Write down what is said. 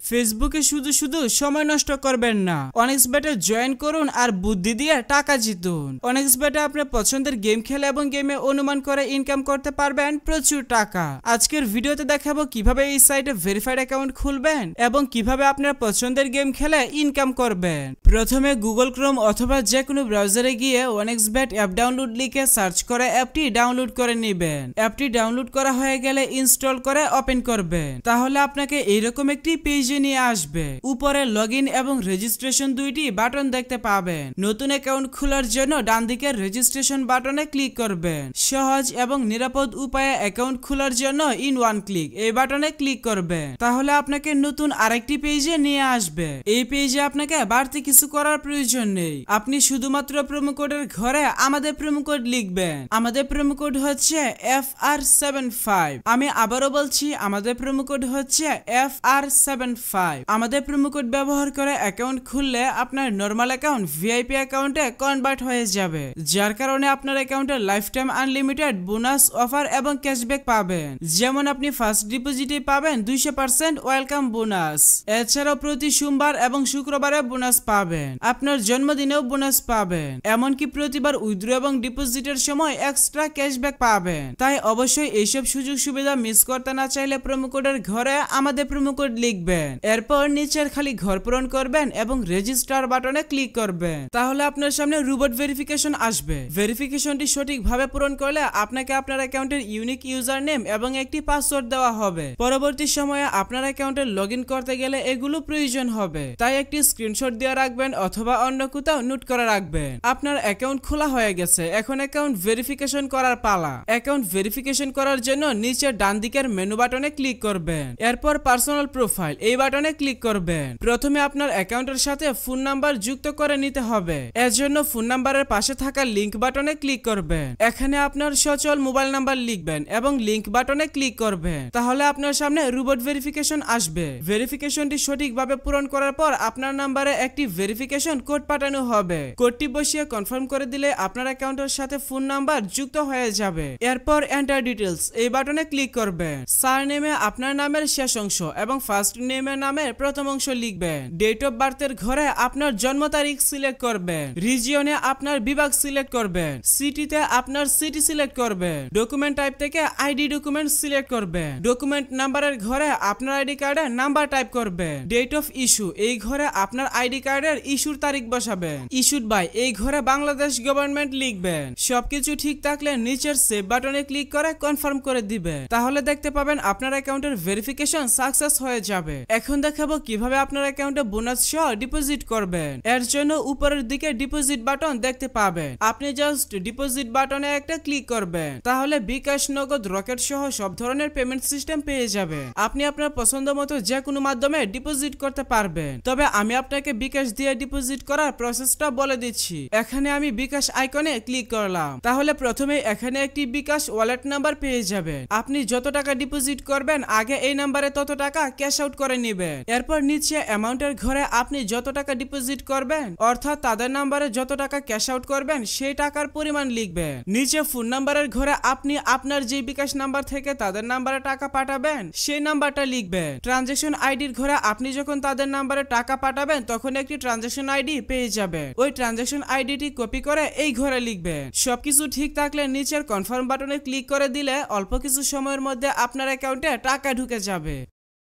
ফেসবুকে শুধু শুধু সময় নষ্ট করবেন না, অনেক্সবেটে জয়েন করুন আর বুদ্ধি দিয়ে টাকা জিতুন। অনেক্সবেটে আপনার পছন্দের গেম খেলে এবং গেমে অনুমান করে ইনকাম করতে পারবেন প্রচুর টাকা। আজকের ভিডিওতে দেখাবো কিভাবে এই সাইটে ভেরিফাইড অ্যাকাউন্ট খুলবেন এবং কিভাবে আপনার পছন্দের গেম খেলে ইনকাম করবেন। প্রথমে গুগল ক্রোম অথবা যে কোনো ব্রাউজারে গিয়ে অনেক্সবেট অ্যাপ ডাউনলোড লিখে সার্চ করে অ্যাপটি ডাউনলোড করে নেবেন। অ্যাপটি ডাউনলোড করা হয়ে গেলে ইনস্টল করে ওপেন করবেন। তাহলে আপনাকে এইরকম একটি পেজে নিয়ে আসবে। উপরে লগইন এবং রেজিস্ট্রেশন দুইটি বাটন দেখতে পাবেন। নতুন অ্যাকাউন্ট খোলার জন্য ডান দিকের রেজিস্ট্রেশন বাটনে ক্লিক করবেন। সহজ এবং নিরাপদ উপায়ে অ্যাকাউন্ট খোলার জন্য ইন ওয়ান ক্লিক এই বাটনে ক্লিক করবেন। তাহলে আপনাকে নতুন আরেকটি পেজে নিয়ে আসবে। এই পেজে আপনাকে বাড়তি কিছু করার প্রয়োজন নেই। আপনি শুধুমাত্র প্রোমো কোডের ঘরে আমাদের প্রোমো কোড লিখবেন। আমাদের প্রোমো কোড হচ্ছে FR75। আমি আবারও বলছি, আমাদের প্রোমো কোড হচ্ছে FR75। আমাদের প্রোমো কোড ব্যবহার করে অ্যাকাউন্ট খুললে আপনার নরমাল অ্যাকাউন্ট ভিআইপি অ্যাকাউন্টে কনভার্ট হয়ে যাবে, যার কারণে আপনার অ্যাকাউন্টে life time unlimited bonus offer এবং ক্যাশব্যাক পাবেন। যেমন আপনি ফার্স্ট ডিপোজিটে পাবেন 200% ওয়েলকাম বোনাস। এছাড়াও প্রতি সোমবার এবং শুক্রবারে বোনাস পাবেন। আপনার জন্মদিনেও বোনাস পাবেন। এমনকি প্রতিবার উইথড্র এবং ডিপোজিটের সময় এক্সট্রা ক্যাশব্যাক পাবেন। তাই অবশ্যই এইসব সুযোগ সুবিধা মিস করতে না চাইলে প্রোমো কোডের ঘরে আমাদের প্রোমো কোড লিখবেন। এরপর নিচের খালি ঘর পূরণ করবেন এবং রেজিস্টার বাটনে ক্লিক করবেন। তাহলে আপনার সামনে রোবট ভেরিফিকেশন আসবে। ভেরিফিকেশনটি সঠিকভাবে পূরণ করলে আপনাকে আপনার অ্যাকাউন্টের ইউনিক ইউজার নেম এবং একটি পাসওয়ার্ড দেওয়া হবে। পরবর্তী সময়ে আপনার অ্যাকাউন্টে লগইন করতে গেলে এগুলো প্রয়োজন হবে। তাই একটি স্ক্রিনশট দিয়ে রাখবেন অথবা অন্য কোথাও নোট করে রাখবেন। আপনার অ্যাকাউন্ট খোলা হয়ে গেছে, এখন অ্যাকাউন্ট ভেরিফিকেশন করার পালা। অ্যাকাউন্ট ভেরিফিকেশন করার জন্য নিচে ডান দিকের মেনু বাটনে ক্লিক করবেন। এরপর পার্সোনাল প্রোফাইল এই বাটনে ক্লিক করবেন। প্রথমে আপনার অ্যাকাউন্টের সাথে ফোন নাম্বার যুক্ত করে নিতে হবে। এর জন্য ফোন নাম্বারের পাশে থাকা লিংক বাটনে ক্লিক করবেন। এখানে আপনার সচল মোবাইল নাম্বার লিখবেন এবং লিংক বাটনে ক্লিক করবেন। তাহলে আপনার সামনে রোবট ভেরিফিকেশন আসবে। ভেরিফিকেশনটি সঠিকভাবে পূরণ করার পর আপনার নাম্বারে একটি ভেরিফিকেশন কোড পাঠানো হবে। কোডটি বসিয়ে কনফার্ম করে দিলে আপনার অ্যাকাউন্টের সাথে ফোন নাম্বার যুক্ত হয়ে যাবে। এরপর এন্টার ডিটেইলস এই বাটনে ক্লিক করবেন। সারনেমে আপনার নামের শেষ অংশ এবং ফার্স্ট নেমের নামের প্রথম অংশ লিখবেন। ডেট অফ বার্থের ঘরে আপনার জন্ম তারিখ সিলেক্ট করবেন। রিজিয়নে আপনার বিভাগ সিলেক্ট করবেন। সিটিতে আপনার সিটি সিলেক্ট করবেন। ডকুমেন্ট টাইপ থেকে আইডি ডকুমেন্ট সিলেক্ট করবেন। ডকুমেন্ট নাম্বারের ঘরে আপনার আইডি কার্ডের নাম্বার টাইপ করবেন। ডেট অফ ইস্যু এই ঘরে আপনার আইডি কার্ডের ইস্যুর তারিখ বসাবেন। ইস্যুড বাই এই ঘরে বাংলাদেশ গভর্নমেন্ট লিখবেন। সবকিছু ঠিক থাকলে নিচের সেভ বাটনে ক্লিক করে কনফার্ম করে দিবেন। তাহলে দেখতে পাবেন আপনার অ্যাকাউন্টের ভেরিফিকেশন সাকসেস হয়ে যাবে। এখন দেখাবো কিভাবে আপনার অ্যাকাউন্টে বোনাস সহ ডিপোজিট করবেন। এর জন্য উপরের দিকে ডিপোজিট বাটন দেখতে পাবেন। আপনি জাস্ট ডিপোজিট বাটনে একটা ক্লিক করবেন। তাহলে বিকাশ, নগদ, রকেট সহ সব ধরনের পেমেন্ট সিস্টেম পেয়ে যাবেন। আপনি আপনার পছন্দ মতো যে কোনো মাধ্যমে ডিপোজিট করতে পারবেন। তবে আমি আপনাকে বিকাশ দিয়ে ডিপোজিট করার প্রসেসটা বলে দিচ্ছি। এখানে আমি বিকাশ আইকনে ক্লিক করলাম। তাহলে প্রথমে এখানে একটি বিকাশ ওয়ালেট নাম্বার পেয়ে যাবেন। আপনি যত টাকা ডিপোজিট করবেন আগে এই নাম্বারে তত টাকা ক্যাশ আউট করে নেবেন। এরপর নিচে অ্যামাউন্টের ঘরে আপনি যত টাকা ডিপোজিট করবেন অর্থাৎ তাদের নাম্বারে যত টাকা ক্যাশ আউট করবেন সেই টাকার পরিমাণ লিখবেন। নিচে ফোন নাম্বারের ঘরে আপনি আপনার যে বিকাশ নাম্বার থেকে তাদের নাম্বারে টাকা পাঠাবেন সেই নাম্বারটা লিখবেন। ট্রানজাকশন আইডির ঘরে আপনি যখন তাদের নাম্বারে টাকা পাঠাবেন তখন একটি ট্রানজাকশন আইডি পেয়ে যাবেন। ওই ট্রানজাকশন আইডিটি কপি করে এই ঘরে লিখবেন। সবকিছু ঠিক থাকলে নিচের কনফার্ম বাটনে ক্লিক করে দিলে অল্প কিছু সময়ের মধ্যে আপনার অ্যাকাউন্টে টাকা ঢুকে যাবে।